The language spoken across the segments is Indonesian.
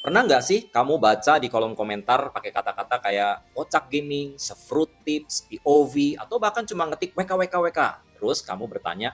Pernah nggak sih kamu baca di kolom komentar pakai kata-kata kayak "kocak gaming", "sefruit tips", "POV", atau bahkan cuma ngetik "WKWKWK"? Terus kamu bertanya,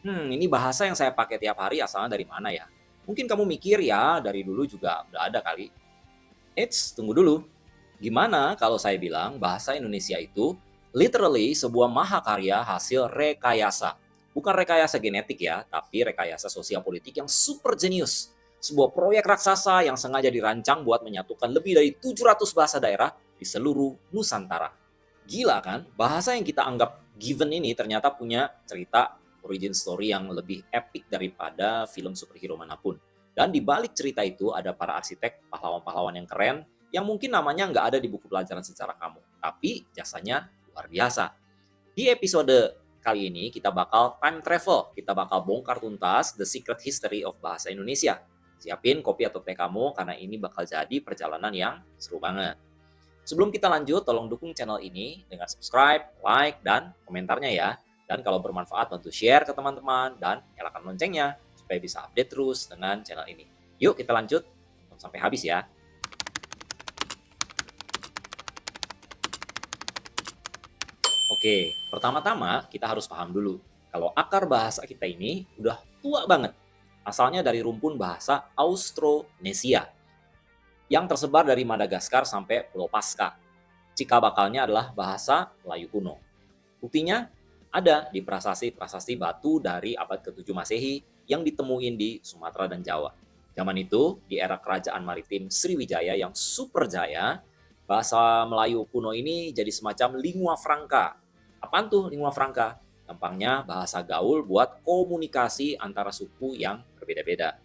ini bahasa yang saya pakai tiap hari asalnya dari mana ya?" Mungkin kamu mikir, "Ya, dari dulu juga udah ada kali." Eits, tunggu dulu. Gimana kalau saya bilang bahasa Indonesia itu literally sebuah mahakarya hasil rekayasa. Bukan rekayasa genetik ya, tapi rekayasa sosial politik yang super jenius. Sebuah proyek raksasa yang sengaja dirancang buat menyatukan lebih dari 700 bahasa daerah di seluruh Nusantara. Gila kan? Bahasa yang kita anggap given ini ternyata punya cerita origin story yang lebih epic daripada film superhero manapun. Dan di balik cerita itu ada para arsitek, pahlawan-pahlawan yang keren, yang mungkin namanya nggak ada di buku pelajaran sejarah kamu. Tapi jasanya luar biasa. Di episode kali ini kita bakal time travel. Kita bakal bongkar tuntas The Secret History of Bahasa Indonesia. Siapin kopi atau teh kamu karena ini bakal jadi perjalanan yang seru banget. Sebelum kita lanjut, tolong dukung channel ini dengan subscribe, like, dan komentarnya ya. Dan kalau bermanfaat, bantu share ke teman-teman dan nyalakan loncengnya supaya bisa update terus dengan channel ini. Yuk kita lanjut sampai habis ya. Oke, pertama-tama kita harus paham dulu kalau akar bahasa kita ini udah tua banget. Asalnya dari rumpun bahasa Austronesia yang tersebar dari Madagaskar sampai Pulau Paska. Cikal bakalnya adalah bahasa Melayu kuno. Buktinya ada di prasasti-prasasti batu dari abad ke-7 Masehi yang ditemuin di Sumatera dan Jawa. Zaman itu, di era kerajaan maritim Sriwijaya yang super jaya, bahasa Melayu kuno ini jadi semacam lingua franca. Apaan tuh lingua franca? Gampangnya bahasa gaul buat komunikasi antara suku yang berbeda-beda.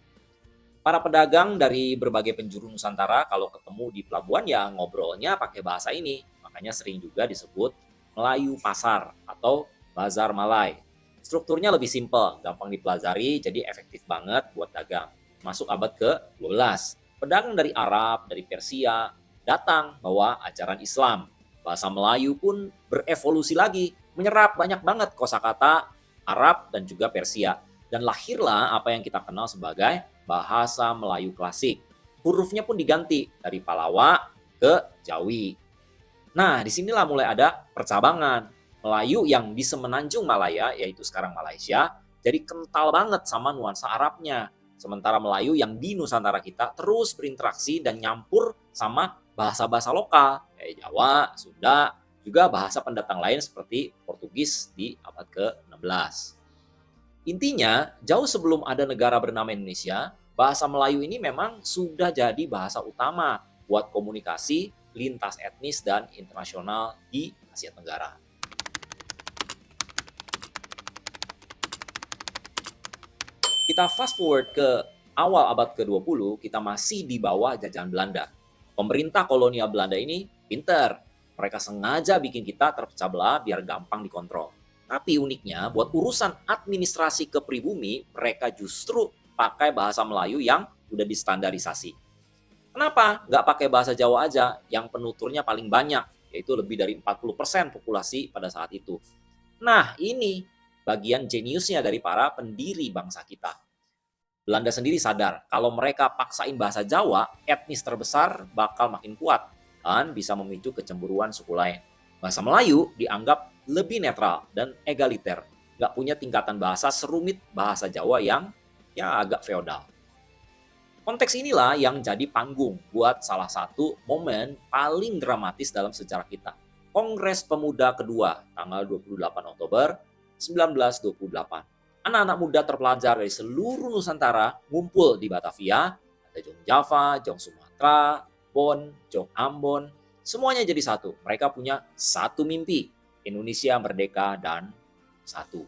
Para pedagang dari berbagai penjuru Nusantara kalau ketemu di pelabuhan ya ngobrolnya pakai bahasa ini. Makanya sering juga disebut Melayu Pasar atau Bazar Malay. Strukturnya lebih simpel, gampang dipelajari, jadi efektif banget buat dagang. Masuk abad ke-12, pedagang dari Arab, dari Persia, datang bawa ajaran Islam. Bahasa Melayu pun berevolusi lagi, menyerap banyak banget kosakata Arab dan juga Persia. Dan lahirlah apa yang kita kenal sebagai bahasa Melayu klasik. Hurufnya pun diganti dari Palawa ke Jawi. Nah, disinilah mulai ada percabangan. Melayu yang di Semenanjung Malaya, yaitu sekarang Malaysia, jadi kental banget sama nuansa Arabnya. Sementara Melayu yang di Nusantara kita terus berinteraksi dan nyampur sama bahasa-bahasa lokal, kayak Jawa, Sunda, juga bahasa pendatang lain seperti Portugis di abad ke-16. Intinya, jauh sebelum ada negara bernama Indonesia, bahasa Melayu ini memang sudah jadi bahasa utama buat komunikasi lintas etnis dan internasional di Asia Tenggara. Kita fast forward ke awal abad ke-20, kita masih di bawah jajahan Belanda. Pemerintah kolonial Belanda ini pinter. Mereka sengaja bikin kita terpecah belah biar gampang dikontrol. Tapi uniknya, buat urusan administrasi ke pribumi, mereka justru pakai bahasa Melayu yang udah distandarisasi. Kenapa nggak pakai bahasa Jawa aja yang penuturnya paling banyak, yaitu lebih dari 40% populasi pada saat itu. Nah, ini bagian jeniusnya dari para pendiri bangsa kita. Belanda sendiri sadar kalau mereka paksain bahasa Jawa, etnis terbesar bakal makin kuat dan bisa memicu kecemburuan suku lain. Bahasa Melayu dianggap lebih netral dan egaliter, nggak punya tingkatan bahasa serumit bahasa Jawa yang ya agak feodal. Konteks inilah yang jadi panggung buat salah satu momen paling dramatis dalam sejarah kita. Kongres Pemuda Kedua, tanggal 28 Oktober 1928. Anak-anak muda terpelajar dari seluruh Nusantara ngumpul di Batavia, ada Jong Java, Jong Sumatera, Bon, Jong Ambon, semuanya jadi satu. Mereka punya satu mimpi, Indonesia merdeka dan satu.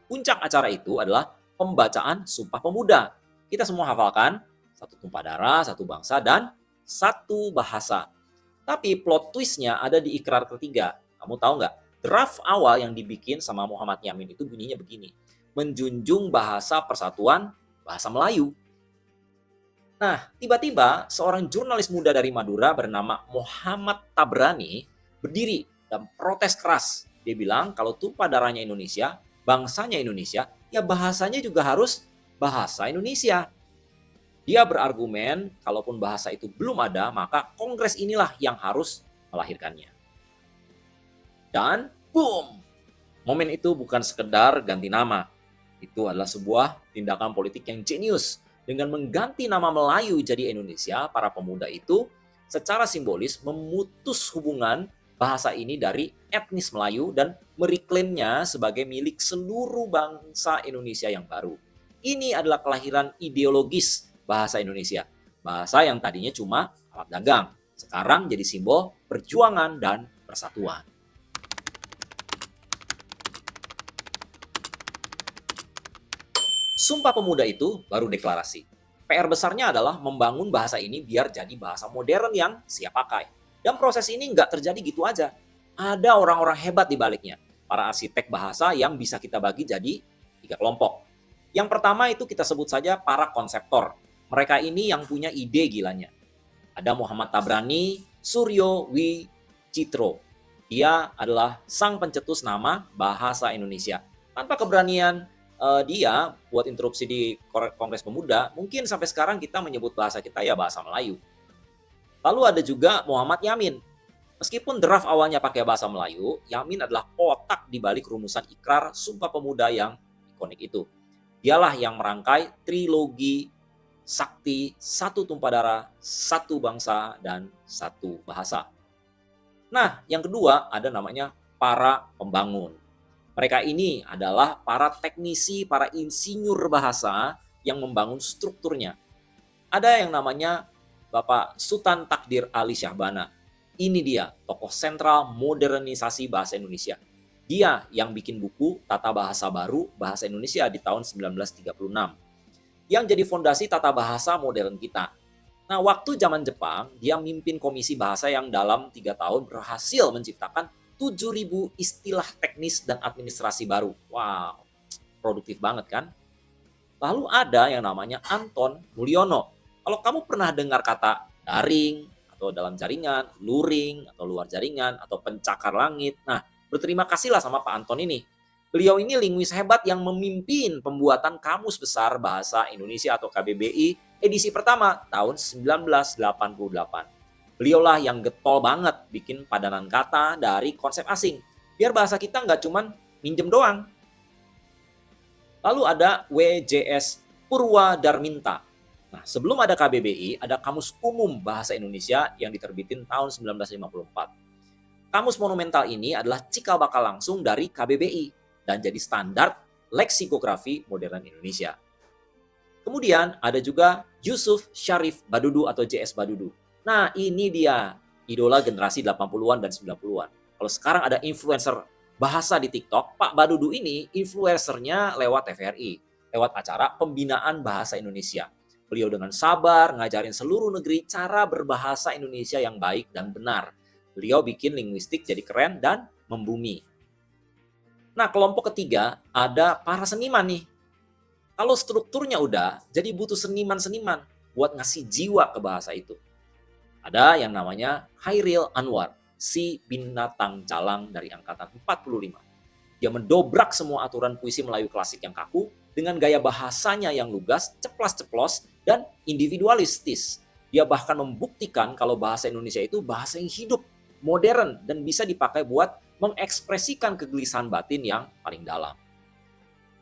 Puncak acara itu adalah pembacaan Sumpah Pemuda. Kita semua hafalkan, satu tumpah darah, satu bangsa, dan satu bahasa. Tapi plot twistnya ada di ikrar ketiga. Kamu tahu nggak? Draft awal yang dibikin sama Muhammad Yamin itu bunyinya begini. Menjunjung bahasa persatuan bahasa Melayu. Nah, tiba-tiba seorang jurnalis muda dari Madura bernama Muhammad Tabrani berdiri dan protes keras. Dia bilang kalau tumpah darahnya Indonesia, bangsanya Indonesia, ya bahasanya juga harus bahasa Indonesia. Dia berargumen, kalaupun bahasa itu belum ada, maka Kongres inilah yang harus melahirkannya. Dan boom! Momen itu bukan sekedar ganti nama. Itu adalah sebuah tindakan politik yang jenius. Dengan mengganti nama Melayu jadi Indonesia, para pemuda itu secara simbolis memutus hubungan bahasa ini dari etnis Melayu dan mereklaimnya sebagai milik seluruh bangsa Indonesia yang baru. Ini adalah kelahiran ideologis bahasa Indonesia. Bahasa yang tadinya cuma alat dagang, sekarang jadi simbol perjuangan dan persatuan. Sumpah Pemuda itu baru deklarasi. PR besarnya adalah membangun bahasa ini biar jadi bahasa modern yang siap pakai. Dan proses ini nggak terjadi gitu aja. Ada orang-orang hebat di baliknya. Para arsitek bahasa yang bisa kita bagi jadi 3 kelompok. Yang pertama itu kita sebut saja para konseptor. Mereka ini yang punya ide gilanya. Ada Muhammad Tabrani, Suryo Wicitro. Dia adalah sang pencetus nama bahasa Indonesia. Tanpa keberanian dia buat interupsi di Kongres Pemuda, mungkin sampai sekarang kita menyebut bahasa kita ya bahasa Melayu. Lalu ada juga Muhammad Yamin. Meskipun draft awalnya pakai bahasa Melayu, Yamin adalah otak di balik rumusan ikrar Sumpah Pemuda yang ikonik itu. Dialah yang merangkai trilogi sakti, satu tumpah darah, satu bangsa, dan satu bahasa. Nah, yang kedua ada namanya para pembangun. Mereka ini adalah para teknisi, para insinyur bahasa yang membangun strukturnya. Ada yang namanya Bapak Sultan Takdir Ali Syahbana. Ini dia, tokoh sentral modernisasi bahasa Indonesia. Dia yang bikin buku Tata Bahasa Baru Bahasa Indonesia di tahun 1936. Yang jadi fondasi tata bahasa modern kita. Nah, waktu zaman Jepang, dia mimpin komisi bahasa yang dalam 3 tahun berhasil menciptakan 7.000 istilah teknis dan administrasi baru. Wow, produktif banget kan? Lalu ada yang namanya Anton Mulyono. Kalau kamu pernah dengar kata daring, atau dalam jaringan, luring, atau luar jaringan, atau pencakar langit. Nah, berterima kasihlah sama Pak Anton ini. Beliau ini linguis hebat yang memimpin pembuatan Kamus Besar Bahasa Indonesia atau KBBI edisi pertama tahun 1988. Beliaulah yang getol banget bikin padanan kata dari konsep asing. Biar bahasa kita nggak cuman minjem doang. Lalu ada WJS Purwadarminta. Nah, sebelum ada KBBI, ada Kamus Umum Bahasa Indonesia yang diterbitin tahun 1954. Kamus monumental ini adalah cikal bakal langsung dari KBBI dan jadi standar leksikografi modern Indonesia. Kemudian ada juga Yusuf Syarif Badudu atau JS Badudu. Nah, ini dia idola generasi 80-an dan 90-an. Kalau sekarang ada influencer bahasa di TikTok, Pak Badudu ini influencernya lewat TVRI, lewat acara Pembinaan Bahasa Indonesia. Beliau dengan sabar ngajarin seluruh negeri cara berbahasa Indonesia yang baik dan benar. Beliau bikin linguistik jadi keren dan membumi. Nah, kelompok ketiga ada para seniman nih. Kalau strukturnya udah, jadi butuh seniman-seniman buat ngasih jiwa ke bahasa itu. Ada yang namanya Hairil Anwar, si binatang calang dari angkatan 45. Dia mendobrak semua aturan puisi Melayu klasik yang kaku dengan gaya bahasanya yang lugas, ceplas-ceplos, dan individualistis. Dia bahkan membuktikan kalau bahasa Indonesia itu bahasa yang hidup, modern, dan bisa dipakai buat mengekspresikan kegelisahan batin yang paling dalam.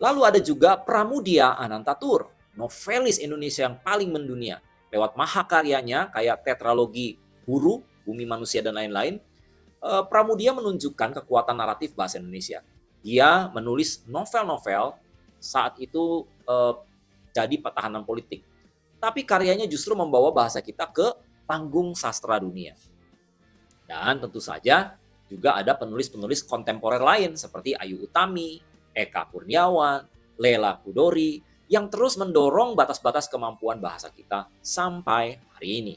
Lalu ada juga Pramudia Anantatur, novelis Indonesia yang paling mendunia. Lewat mahakaryanya kayak tetralogi Huru, Bumi Manusia, dan lain-lain, Pramudia menunjukkan kekuatan naratif bahasa Indonesia. Dia menulis novel-novel saat itu jadi pertahanan politik. Tapi karyanya justru membawa bahasa kita ke panggung sastra dunia. Dan tentu saja juga ada penulis-penulis kontemporer lain seperti Ayu Utami, Eka Kurniawan, Lela Kudori, yang terus mendorong batas-batas kemampuan bahasa kita sampai hari ini.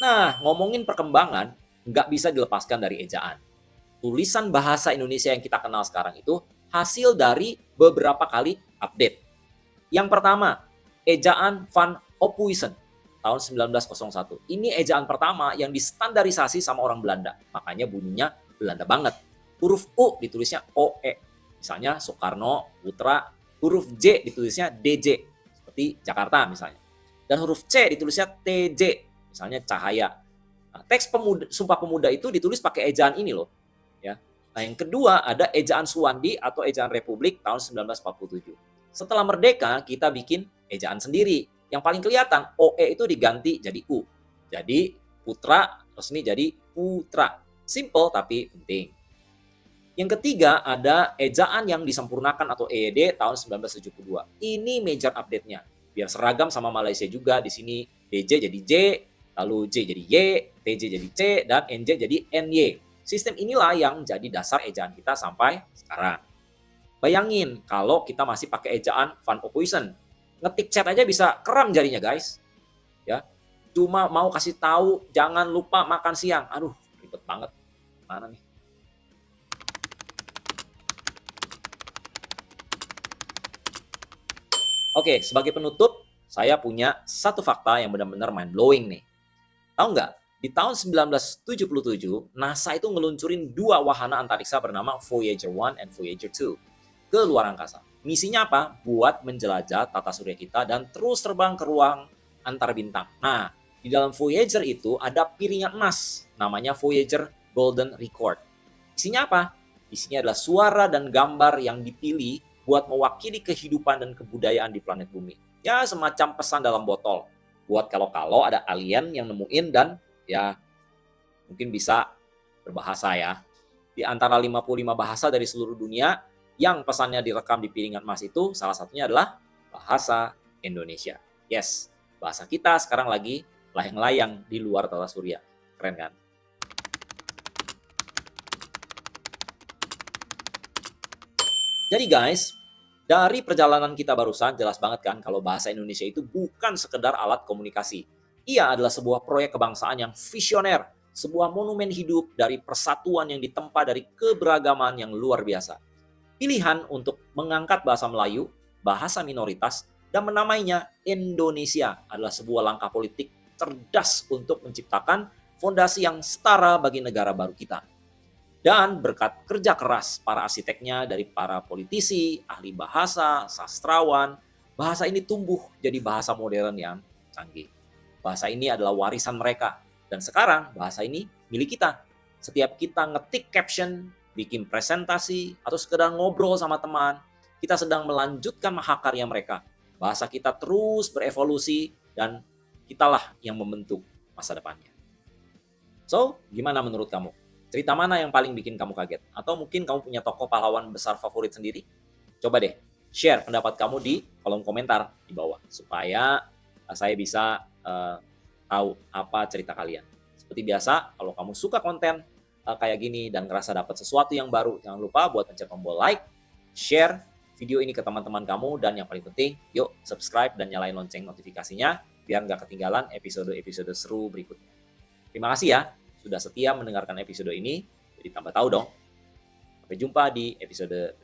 Nah, ngomongin perkembangan, nggak bisa dilepaskan dari ejaan. Tulisan bahasa Indonesia yang kita kenal sekarang itu hasil dari beberapa kali update. Yang pertama, ejaan Van Ophuijsen tahun 1901. Ini ejaan pertama yang distandarisasi sama orang Belanda. Makanya bunyinya Belanda banget. Huruf U ditulisnya OE. Misalnya Soekarno, Putra, huruf J ditulisnya DJ, seperti Jakarta misalnya. Dan huruf C ditulisnya TJ, misalnya Cahaya. Nah, teks Sumpah Pemuda itu ditulis pakai ejaan ini loh. Ya. Nah, yang kedua ada ejaan Suwandi atau ejaan Republik tahun 1947. Setelah merdeka, kita bikin ejaan sendiri. Yang paling kelihatan, OE itu diganti jadi U. Jadi, Putra resmi jadi Putra. Simple tapi penting. Yang ketiga, ada ejaan yang disempurnakan atau EYD tahun 1972. Ini major update-nya. Biar seragam sama Malaysia juga. Di sini DJ jadi J, lalu J jadi Y, TJ jadi C, dan NJ jadi NY. Sistem inilah yang jadi dasar ejaan kita sampai sekarang. Bayangin kalau kita masih pakai ejaan Van Ophuijsen. Ngetik chat aja bisa kram jarinya, guys. Ya. Cuma mau kasih tahu jangan lupa makan siang. Aduh, ribet banget. Mana nih? Oke, sebagai penutup, saya punya satu fakta yang benar-benar mind-blowing nih. Tahu nggak? Di tahun 1977, NASA itu ngeluncurin 2 wahana antariksa bernama Voyager 1 and Voyager 2 ke luar angkasa. Misinya apa? Buat menjelajah tata surya kita dan terus terbang ke ruang antar bintang. Nah, di dalam Voyager itu ada piringan emas, namanya Voyager Golden Record. Isinya apa? Isinya adalah suara dan gambar yang dipilih buat mewakili kehidupan dan kebudayaan di planet bumi. Ya, semacam pesan dalam botol. Buat kalau ada alien yang nemuin dan ya mungkin bisa berbahasa ya. Di antara 55 bahasa dari seluruh dunia yang pesannya direkam di piringan emas itu salah satunya adalah bahasa Indonesia. Yes, bahasa kita sekarang lagi layang-layang di luar tata surya. Keren kan? Jadi guys, dari perjalanan kita barusan jelas banget kan kalau bahasa Indonesia itu bukan sekedar alat komunikasi. Ia adalah sebuah proyek kebangsaan yang visioner, sebuah monumen hidup dari persatuan yang ditempa dari keberagaman yang luar biasa. Pilihan untuk mengangkat bahasa Melayu, bahasa minoritas, dan menamainya Indonesia adalah sebuah langkah politik cerdas untuk menciptakan fondasi yang setara bagi negara baru kita. Dan berkat kerja keras para arsiteknya dari para politisi, ahli bahasa, sastrawan, bahasa ini tumbuh jadi bahasa modern yang canggih. Bahasa ini adalah warisan mereka. Dan sekarang bahasa ini milik kita. Setiap kita ngetik caption, bikin presentasi, atau sekedar ngobrol sama teman, kita sedang melanjutkan mahakarya mereka. Bahasa kita terus berevolusi dan kitalah yang membentuk masa depannya. So, gimana menurut kamu? Cerita mana yang paling bikin kamu kaget? Atau mungkin kamu punya tokoh pahlawan besar favorit sendiri? Coba deh, share pendapat kamu di kolom komentar di bawah. Supaya saya bisa tahu apa cerita kalian. Seperti biasa, kalau kamu suka konten kayak gini dan ngerasa dapat sesuatu yang baru, jangan lupa buat pencet tombol like, share video ini ke teman-teman kamu, dan yang paling penting, yuk subscribe dan nyalain lonceng notifikasinya biar nggak ketinggalan episode-episode seru berikutnya. Terima kasih ya sudah setia mendengarkan episode ini, jadi tambah tahu dong. Sampai jumpa di episode